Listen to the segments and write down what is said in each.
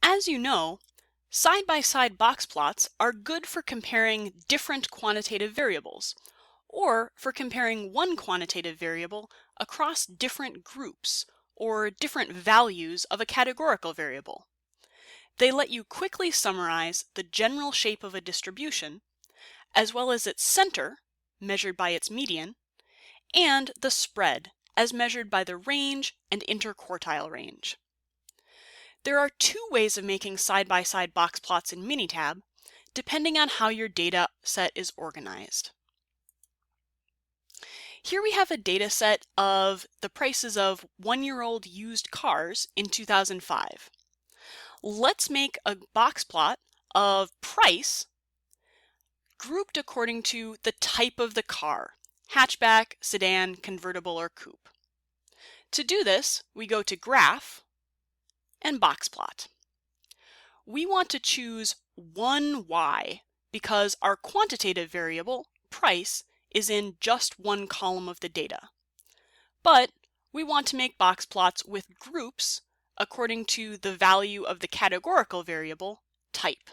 As you know, side-by-side box plots are good for comparing different quantitative variables, or for comparing one quantitative variable across different groups or different values of a categorical variable. They let you quickly summarize the general shape of a distribution, as well as its center, measured by its median, and the spread, as measured by the range and interquartile range. There are two ways of making side-by-side box plots in Minitab, depending on how your data set is organized. Here we have a data set of the prices of one-year-old used cars in 2005. Let's make a box plot of price grouped according to the type of the car: hatchback, sedan, convertible, or coupe. To do this, we go to Graph and Box Plot. We want to choose one Y because our quantitative variable, price, is in just one column of the data. But we want to make box plots with groups according to the value of the categorical variable, type.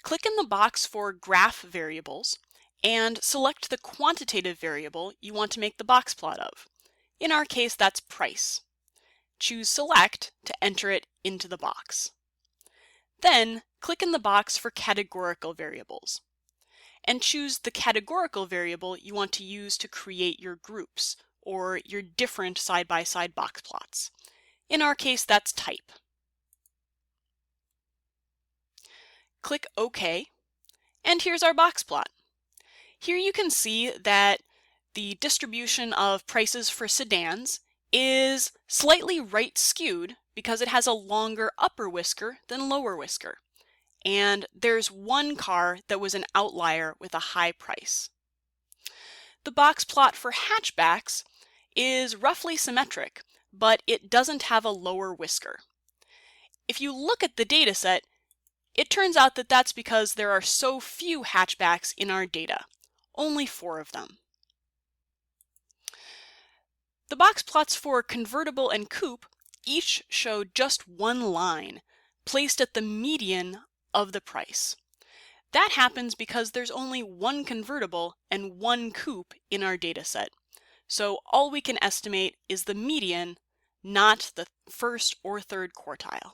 Click in the box for Graph Variables and select the quantitative variable you want to make the box plot of. In our case, that's price. Choose Select to enter it into the box. Then click in the box for categorical variables and choose the categorical variable you want to use to create your groups or your different side-by-side box plots. In our case, that's type. Click OK, and here's our box plot. Here you can see that the distribution of prices for sedans is slightly right skewed because it has a longer upper whisker than lower whisker. And there's one car that was an outlier with a high price. The box plot for hatchbacks is roughly symmetric, but it doesn't have a lower whisker. If you look at the data set, it turns out that that's because there are so few hatchbacks in our data, only 4 of them. The box plots for convertible and coupe each show just one line placed at the median of the price. That happens because there's only one convertible and one coupe in our data set. So all we can estimate is the median, not the first or third quartile.